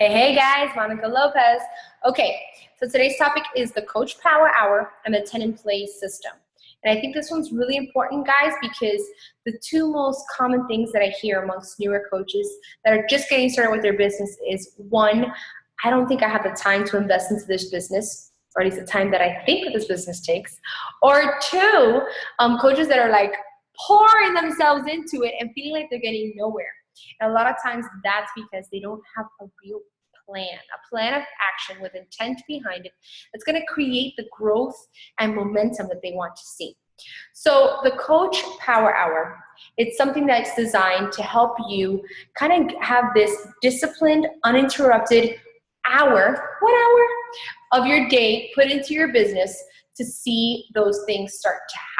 Hey guys, Monica Lopez. Okay, so today's topic is the Coach Power Hour and the 10 in place system. And I think this one's really important, guys, because the two most common things that I hear amongst newer coaches that are just getting started with their business is, one, I don't think I have the time to invest into this business, or at least the time that I think that this business takes. Or two, coaches that are like pouring themselves into it and feeling like they're getting nowhere. And a lot of times that's because they don't have a real plan of action with intent behind it that's going to create the growth and momentum that they want to see. So the Coach Power Hour, it's something that's designed to help you kind of have this disciplined, uninterrupted hour, 1 hour of your day put into your business to see those things start to happen.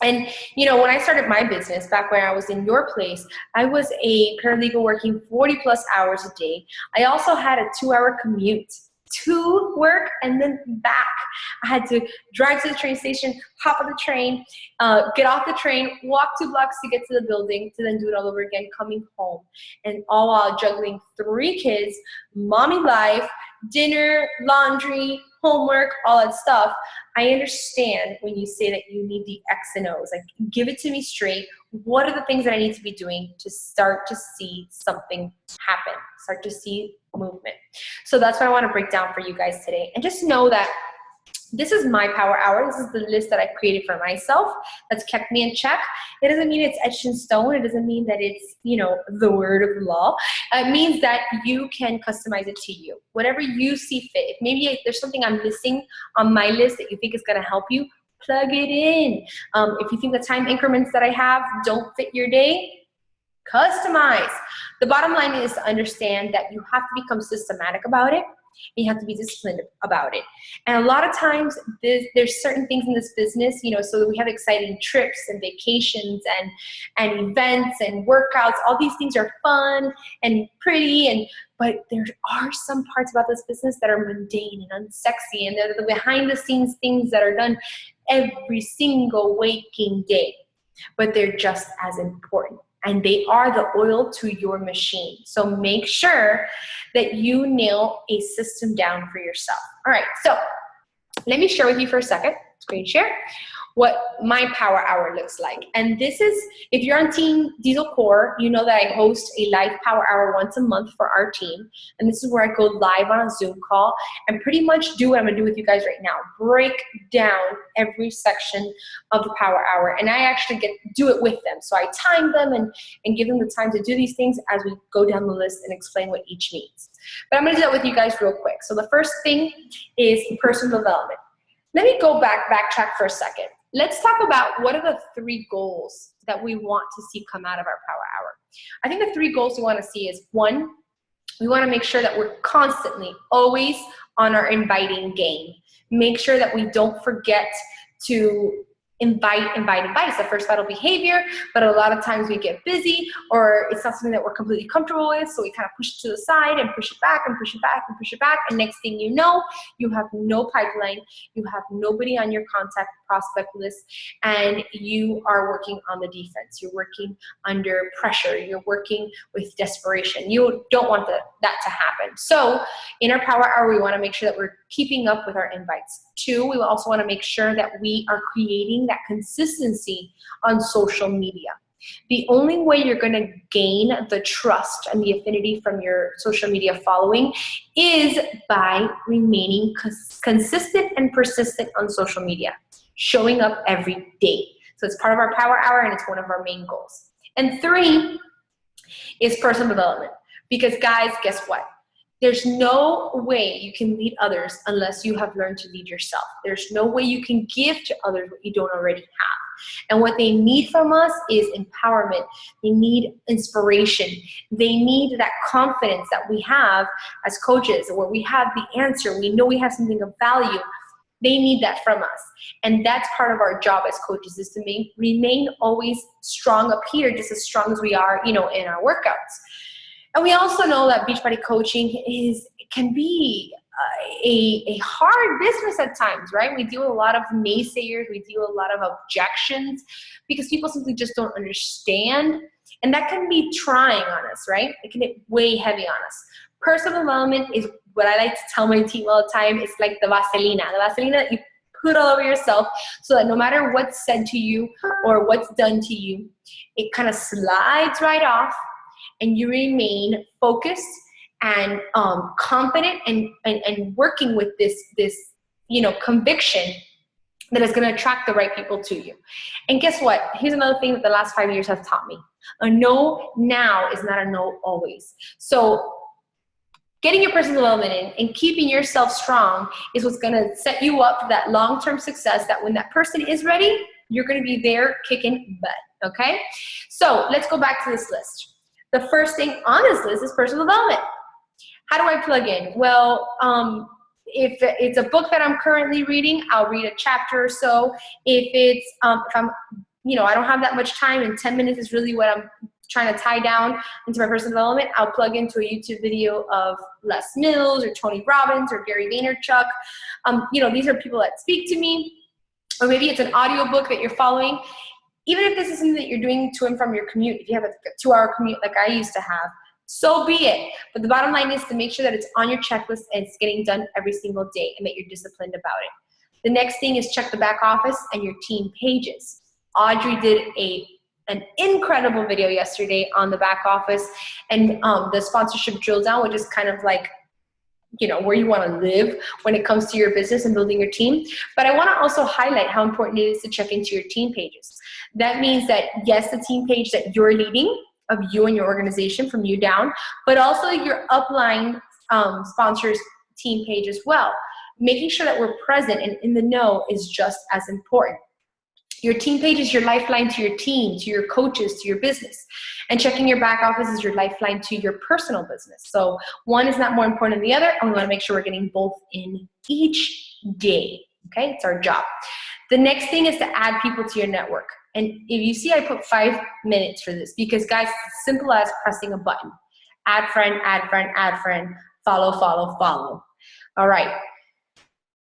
And, you know, when I started my business back when I was in your place, I was a paralegal working 40 plus hours a day. I also had a 2-hour commute to work and then back. I had to drive to the train station, hop on the train, get off the train, walk 2 blocks to get to the building, to then do it all over again, coming home. And all while juggling 3 kids, mommy life, dinner, laundry, homework, all that stuff. I understand when you say that you need the X and O's. Like, give it to me straight. What are the things that I need to be doing to start to see something happen, start to see movement? So that's what I want to break down for you guys today. And just know that this is my power hour. This is the list that I've created for myself that's kept me in check. It doesn't mean it's etched in stone. It doesn't mean that it's, you know, the word of law. It means that you can customize it to you. Whatever you see fit. If maybe there's something I'm missing on my list that you think is going to help you, plug it in. If you think the time increments that I have don't fit your day, customize. The bottom line is to understand that you have to become systematic about it. And you have to be disciplined about it. And a lot of times there's certain things in this business, you know, so that we have exciting trips and vacations and events and workouts. All these things are fun and pretty, but there are some parts about this business that are mundane and unsexy, and they're the behind the scenes things that are done every single waking day, but they're just as important. And they are the oil to your machine. So make sure that you nail a system down for yourself. All right, so let me share with you for a second, screen share, what my power hour looks like. And this is, if you're on Team Diesel Core, you know that I host a live power hour once a month for our team. And this is where I go live on a Zoom call and pretty much do what I'm gonna do with you guys right now. Break down every section of the power hour. And I actually do it with them. So I time them and give them the time to do these things as we go down the list and explain what each means. But I'm gonna do that with you guys real quick. So the first thing is personal development. Let me go backtrack for a second. Let's talk about what are the 3 goals that we want to see come out of our power hour. I think the 3 goals we want to see is, 1, we want to make sure that we're constantly, always on our inviting game. Make sure that we don't forget to invite. It's the first vital behavior, but a lot of times we get busy or it's not something that we're completely comfortable with, so we kind of push it to the side and push it back and push it back and push it back, and next thing you know, you have no pipeline, you have nobody on your contact prospect list, and you are working on the defense. You're working under pressure. You're working with desperation. You don't want that to happen. So in our power hour, we want to make sure that we're keeping up with our invites. 2, we also want to make sure that we are creating that consistency on social media. The only way you're going to gain the trust and the affinity from your social media following is by remaining consistent and persistent on social media, showing up every day. So it's part of our power hour and it's one of our main goals. And 3 is personal development. Because guys, guess what? There's no way you can lead others unless you have learned to lead yourself. There's no way you can give to others what you don't already have. And what they need from us is empowerment. They need inspiration. They need that confidence that we have as coaches, where we have the answer. We know we have something of value. They need that from us. And that's part of our job as coaches, is to remain always strong up here, just as strong as we are, you know, in our workouts. And we also know that Beachbody coaching can be a hard business at times, right? We deal with a lot of naysayers. We deal with a lot of objections because people simply just don't understand. And that can be trying on us, right? It can get way heavy on us. Personal development is what I like to tell my team all the time. It's like the Vaselina that you put all over yourself so that no matter what's said to you or what's done to you, it kind of slides right off and you remain focused and confident and working with this conviction that is going to attract the right people to you. And guess what? Here's another thing that the last 5 years have taught me. A no now is not a no always. So getting your personal development in and keeping yourself strong is what's going to set you up for that long-term success, that when that person is ready, you're going to be there kicking butt, okay? So let's go back to this list. The first thing on this list is personal development. How do I plug in? Well, if it's a book that I'm currently reading, I'll read a chapter or so. If I'm, I don't have that much time and 10 minutes is really what I'm trying to tie down into my personal development, I'll plug into a YouTube video of Les Mills or Tony Robbins or Gary Vaynerchuk. These are people that speak to me, or maybe it's an audiobook that you're following. Even if this is something that you're doing to and from your commute, if you have a 2-hour commute like I used to have, so be it. But the bottom line is to make sure that it's on your checklist and it's getting done every single day and that you're disciplined about it. The next thing is check the back office and your team pages. Audrey did an incredible video yesterday on the back office and the sponsorship drill down, which is kind of like, where you want to live when it comes to your business and building your team. But I want to also highlight how important it is to check into your team pages. That means that, yes, the team page that you're leading, of you and your organization from you down, but also your upline sponsors team page as well. Making sure that we're present and in the know is just as important. Your team page is your lifeline to your team, to your coaches, to your business. And checking your back office is your lifeline to your personal business. So one is not more important than the other, and we want to make sure we're getting both in each day. Okay, it's our job. The next thing is to add people to your network. And if you see, I put 5 minutes for this because, guys, it's as simple as pressing a button. Add friend, add friend, add friend, follow, follow, follow. All right.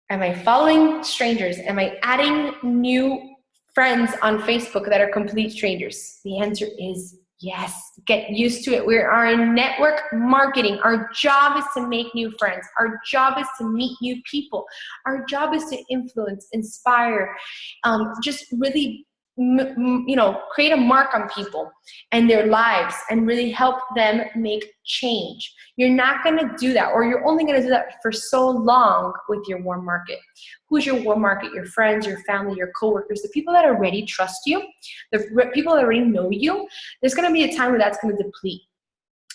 Am I following strangers? Am I adding new friends on Facebook that are complete strangers? The answer is yes. Get used to it. We are in network marketing. Our job is to make new friends. Our job is to meet new people. Our job is to influence, inspire, just really create a mark on people and their lives and really help them make change. You're not going to do that, or you're only going to do that for so long with your warm market. Who's your warm market? Your friends, your family, your coworkers, the people that already trust you, the people that already know you. There's going to be a time where that's going to deplete,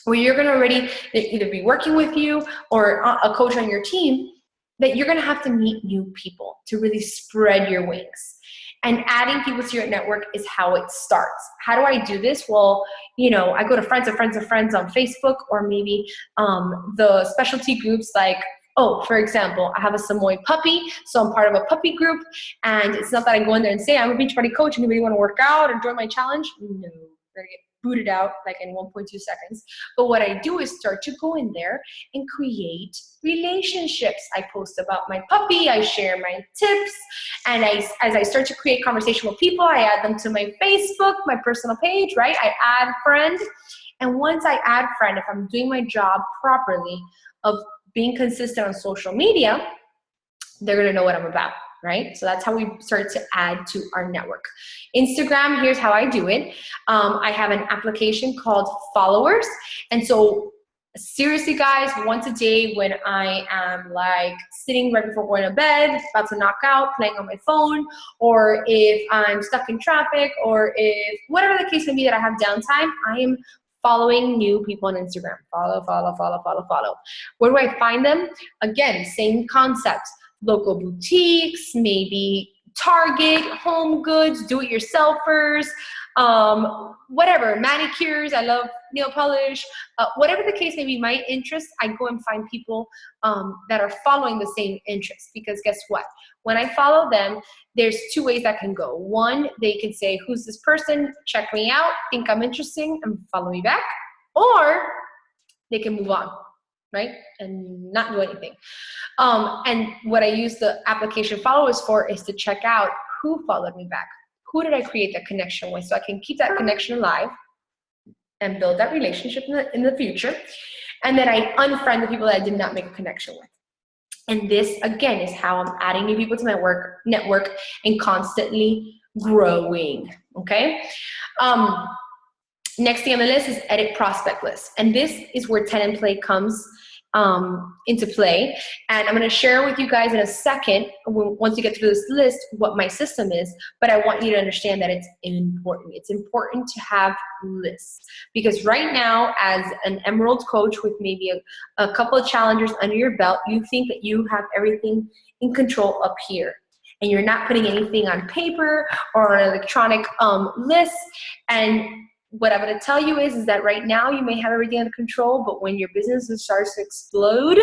where you're going to already either be working with you or a coach on your team, that you're going to have to meet new people to really spread your wings. And adding people to your network is how it starts. How do I do this? Well, I go to friends of friends of friends on Facebook, or maybe the specialty groups like, for example, I have a Samoyed puppy, so I'm part of a puppy group. And it's not that I go in there and say, I'm a Beachbody coach. Anybody want to work out or join my challenge? No, we're going to get booted out like in 1.2 seconds. But what I do is start to go in there and create relationships. I post about my puppy, I share my tips, and as I start to create conversation with people, I add them to my Facebook, my personal page, right? I add friend. And once I add friend, if I'm doing my job properly of being consistent on social media, they're going to know what I'm about. Right? So that's how we start to add to our network. Instagram, here's how I do it. I have an application called Followers. And so seriously, guys, once a day when I am like sitting right before going to bed, about to knock out, playing on my phone, or if I'm stuck in traffic, or if whatever the case may be that I have downtime, I am following new people on Instagram. Follow, follow, follow, follow, follow. Where do I find them? Again, same concept. Local boutiques, maybe Target, Home Goods, do-it-yourselfers, whatever, manicures, I love nail polish, whatever the case may be, my interest, I go and find people that are following the same interests. Because guess what? When I follow them, there's 2 ways that can go. One, they can say, who's this person? Check me out, think I'm interesting, and follow me back. Or they can move on. Right? And not do anything. And what I use the application Followers for is to check out who followed me back. Who did I create that connection with? So I can keep that connection alive and build that relationship in the future. And then I unfriend the people that I did not make a connection with. And this, again, is how I'm adding new people to my network and constantly growing, okay? Next thing on the list is edit prospect list. And this is where 10 in play comes into play. And I'm going to share with you guys in a second, once you get through this list, what my system is. But I want you to understand that it's important. It's important to have lists. Because right now, as an Emerald coach with maybe a couple of challengers under your belt, you think that you have everything in control up here. And you're not putting anything on paper or on an electronic list. And what I'm going to tell you is that right now you may have everything under control, but when your business starts to explode,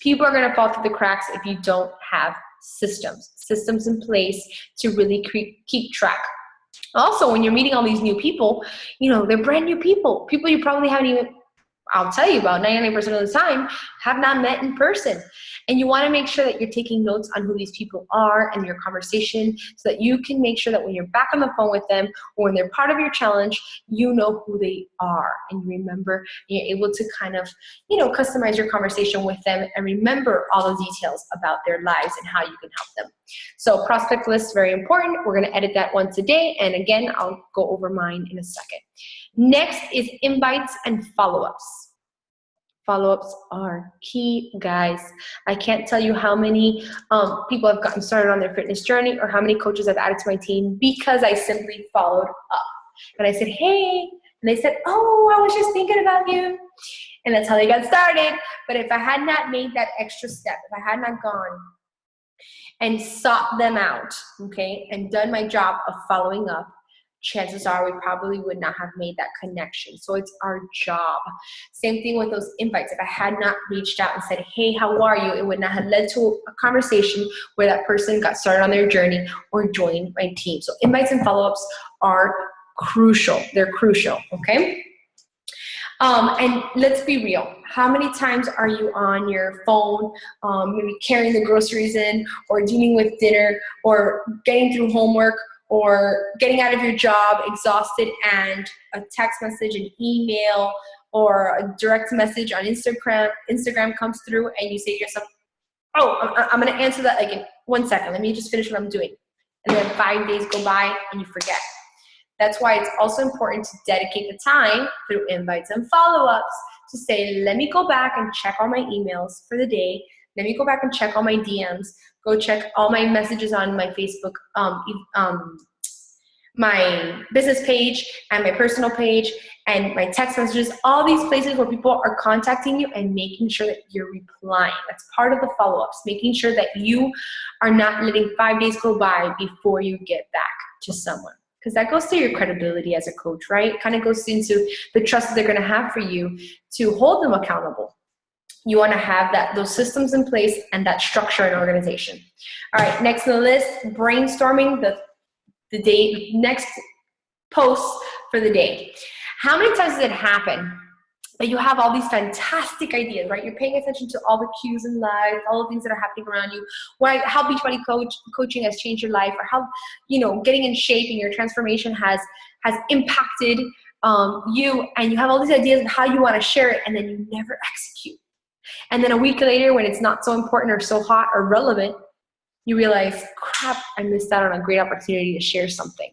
people are going to fall through the cracks if you don't have systems in place to really keep track. Also, when you're meeting all these new people, you know, they're brand new people you probably haven't even, I'll tell you about 99% of the time, have not met in person. And you want to make sure that you're taking notes on who these people are and your conversation so that you can make sure that when you're back on the phone with them or when they're part of your challenge, you know who they are. And you remember, and you're able to kind of, you know, customize your conversation with them and remember all the details about their lives and how you can help them. So prospect list, very important. We're going to edit that once a day. And again, I'll go over mine in a second. Next is invites and follow-ups. Follow-ups are key, guys. I can't tell you how many people have gotten started on their fitness journey or how many coaches I've added to my team because I simply followed up. And I said, hey, and they said, oh, I was just thinking about you. And that's how they got started. But if I had not made that extra step, if I had not gone and sought them out, okay, and done my job of following up, chances are we probably would not have made that connection. So it's our job. Same thing with those invites. If I had not reached out and said, hey, how are you? It would not have led to a conversation where that person got started on their journey or joined my team. So invites and follow-ups are crucial. They're crucial, okay? And let's be real. How many times are you on your phone, maybe carrying the groceries in or dealing with dinner or getting through homework or getting out of your job exhausted and a text message, an email, or a direct message on Instagram comes through and you say to yourself, oh, I'm going to answer that like in 1 second. Let me just finish what I'm doing. And then 5 days go by and you forget. That's why it's also important to dedicate the time through invites and follow-ups to say, let me go back and check all my emails for the day. Let me go back and check all my DMs. Go check all my messages on my Facebook, my business page and my personal page and my text messages, all these places where people are contacting you and making sure that you're replying. That's part of the follow-ups, making sure that you are not letting 5 days go by before you get back to someone. Because that goes to your credibility as a coach, right? It kind of goes into the trust that they're going to have for you to hold them accountable. You want to have those systems in place and that structure and organization. All right, next on the list, brainstorming the day, next posts for the day. How many times does it happen that you have all these fantastic ideas, right? You're paying attention to all the cues in life, all the things that are happening around you, how Beachbody coaching has changed your life, or how, you know, getting in shape and your transformation has impacted you, and you have all these ideas of how you want to share it, and then you never execute. And then a week later, when it's not so important or so hot or relevant, you realize, crap, I missed out on a great opportunity to share something.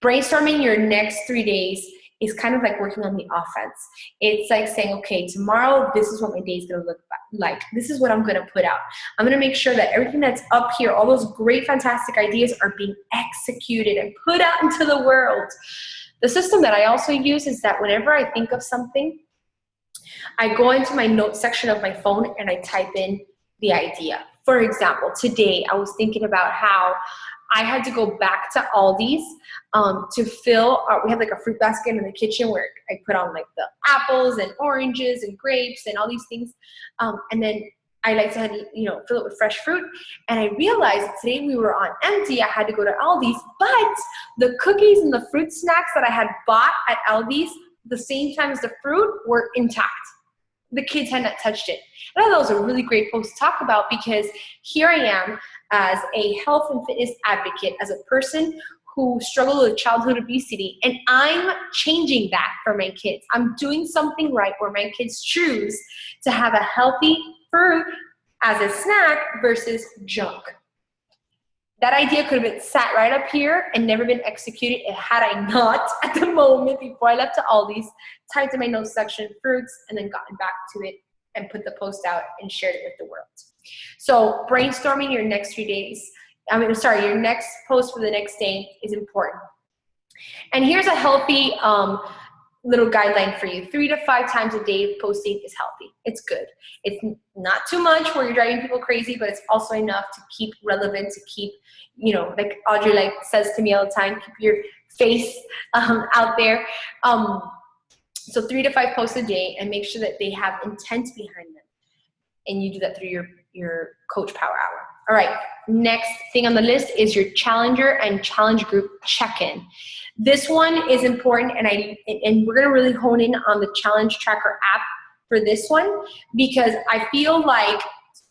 Brainstorming your next 3 days is kind of like working on the offense. It's like saying, okay, tomorrow, this is what my day is going to look like. This is what I'm going to put out. I'm going to make sure that everything that's up here, all those great, fantastic ideas are being executed and put out into the world. The system that I also use is that whenever I think of something, I go into my notes section of my phone and I type in the idea. For example, today I was thinking about how I had to go back to Aldi's to fill, we have like a fruit basket in the kitchen where I put on like the apples and oranges and grapes and all these things. And then I like to, you know, fill it with fresh fruit. And I realized today we were on empty. I had to go to Aldi's, but the cookies and the fruit snacks that I had bought at Aldi's the same time as the fruit were intact. The kids had not touched it. And I thought that was a really great post to talk about, because here I am as a health and fitness advocate, as a person who struggle with childhood obesity, and I'm changing that for my kids. I'm doing something right where my kids choose to have a healthy fruit as a snack versus junk. That idea could have been sat right up here and never been executed had I not, at the moment, before I left to Aldi's, typed in my notes section, fruits, and then gotten back to it and put the post out and shared it with the world. So brainstorming your next 3 days, your next post for the next day is important. And here's a healthy little guideline for you. 3 to 5 times a day posting is healthy. It's good. It's not too much where you're driving people crazy, but it's also enough to keep relevant, to keep, like Audrey says to me all the time, keep your face out there. So 3 to 5 posts a day, and make sure that they have intent behind them. And you do that through your Coach Power Hour. All right, next thing on the list is your Challenger and Challenge Group check-in. This one is important, and we're gonna really hone in on the Challenge Tracker app for this one, because I feel like,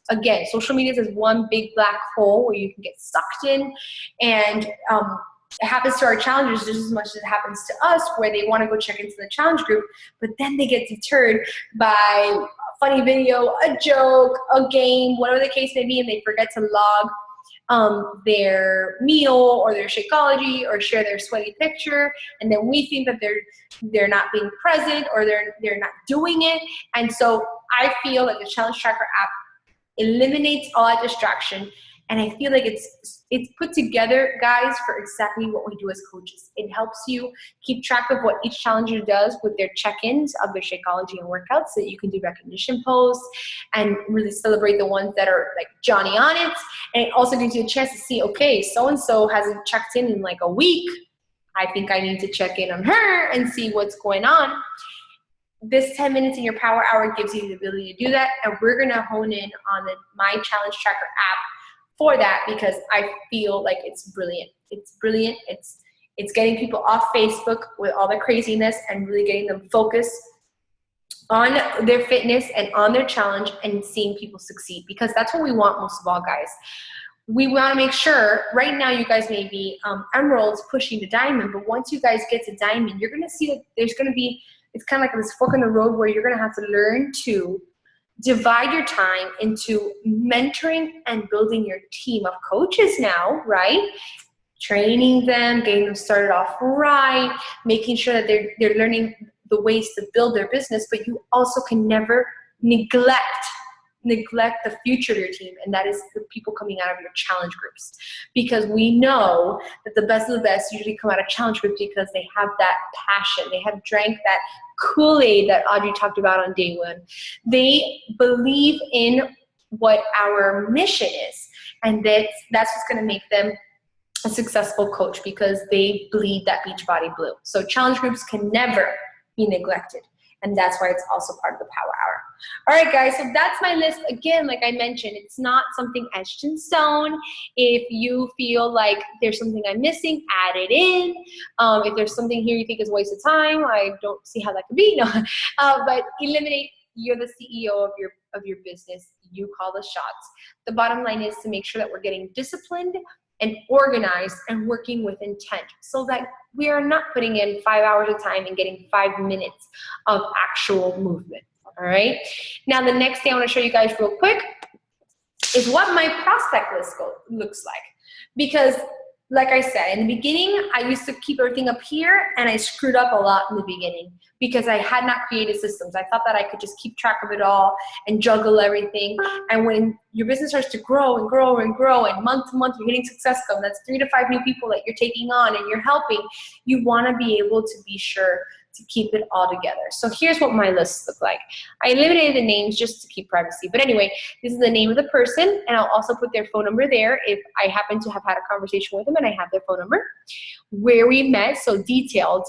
again, social media is one big black hole where you can get sucked in, and it happens to our challengers just as much as it happens to us, where they want to go check into the challenge group, but then they get deterred by a funny video, a joke, a game, whatever the case may be, and they forget to log their meal or their Shakeology or share their sweaty picture, and then we think that they're not being present or they're not doing it. And so I feel like the Challenge Tracker app eliminates all that distraction, and I feel like it's put together, guys, for exactly what we do as coaches. It helps you keep track of what each challenger does with their check-ins of their Shakeology and workouts, so that you can do recognition posts and really celebrate the ones that are like Johnny on it. And it also gives you a chance to see, okay, so-and-so hasn't checked in like a week. I think I need to check in on her and see what's going on. This 10 minutes in your Power Hour gives you the ability to do that, and we're gonna hone in on the My Challenge Tracker app for that, because I feel like it's brilliant. It's brilliant. It's getting people off Facebook with all the craziness and really getting them focused on their fitness and on their challenge and seeing people succeed, because that's what we want most of all, guys. We want to make sure, right now you guys may be emeralds pushing the diamond, but once you guys get to diamond, you're going to see that there's going to be, it's kind of like this fork in the road where you're going to have to learn to divide your time into mentoring and building your team of coaches now, right? Training them, getting them started off right, making sure that they're learning the ways to build their business, but you also can never neglect the future of your team, and that is the people coming out of your challenge groups. Because we know that the best of the best usually come out of challenge groups because they have that passion. They have drank that Kool-Aid that Audrey talked about on day one. They believe in what our mission is, and that's what's going to make them a successful coach, because they bleed that Beachbody blue. So challenge groups can never be neglected, and that's why it's also part of the Power Hour. All right, guys, so that's my list. Again, like I mentioned, it's not something etched in stone. If you feel like there's something I'm missing, add it in. If there's something here you think is a waste of time, I don't see how that could be. No, but eliminate. You're the CEO of your business. You call the shots. The bottom line is to make sure that we're getting disciplined and organized and working with intent, so that we are not putting in 5 hours of time and getting 5 minutes of actual movement. All right. Now, the next thing I want to show you guys real quick is what my prospect list looks like. Because, like I said, in the beginning, I used to keep everything up here, and I screwed up a lot in the beginning because I had not created systems. I thought that I could just keep track of it all and juggle everything. And when your business starts to grow and grow and grow, and month to month you're hitting success code, that's 3 to 5 new people that you're taking on and you're helping, you want to be able to be sure to keep it all together. So here's what my lists look like. I eliminated the names just to keep privacy. But anyway, this is the name of the person, and I'll also put their phone number there if I happen to have had a conversation with them and I have their phone number. Where we met, so detailed,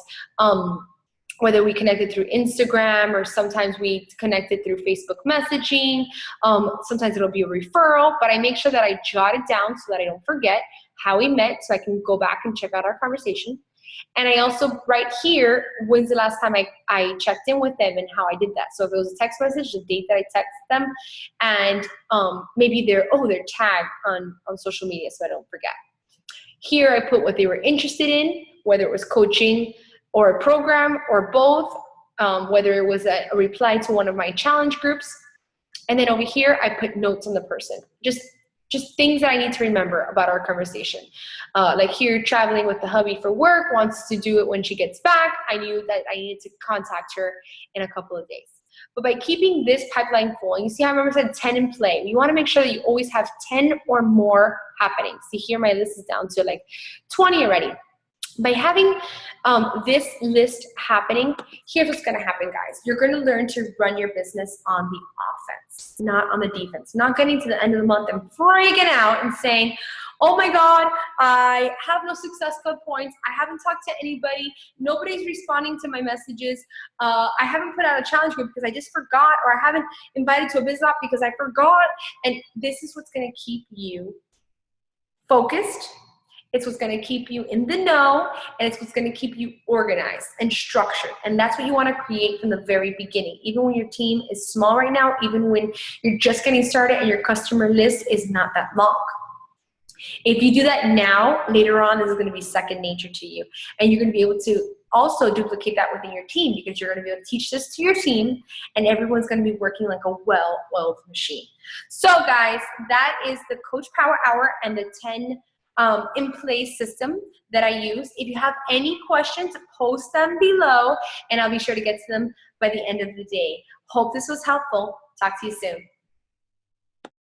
whether we connected through Instagram or sometimes we connected through Facebook messaging. Sometimes it'll be a referral, but I make sure that I jot it down so that I don't forget how we met, so I can go back and check out our conversation. And I also write here, when's the last time I checked in with them and how I did that. So if it was a text message, the date that I texted them, and maybe they're tagged on social media so I don't forget. Here I put what they were interested in, whether it was coaching or a program or both, whether it was a reply to one of my challenge groups. And then over here, I put notes on the person. Just things that I need to remember about our conversation. Like here, traveling with the hubby for work, wants to do it when she gets back. I knew that I needed to contact her in a couple of days. But by keeping this pipeline full, and you see how I remember I said 10 in play, you want to make sure that you always have 10 or more happening. See here, my list is down to like 20 already. By having this list happening, here's what's going to happen, guys. You're going to learn to run your business on the offense, not on the defense. Not getting to the end of the month and freaking out and saying, oh my God, I have no success club points. I haven't talked to anybody. Nobody's responding to my messages. I haven't put out a challenge group because I just forgot, or I haven't invited to a biz op because I forgot. And this is what's going to keep you focused. It's what's going to keep you in the know, and it's what's going to keep you organized and structured. And that's what you want to create from the very beginning. Even when your team is small right now, even when you're just getting started and your customer list is not that long. If you do that now, later on, this is going to be second nature to you. And you're going to be able to also duplicate that within your team, because you're going to be able to teach this to your team, and everyone's going to be working like a well-oiled machine. So guys, that is the Coach Power Hour and the 10 in place system that I use. If you have any questions, post them below, and I'll be sure to get to them by the end of the day. Hope this was helpful. Talk to you soon.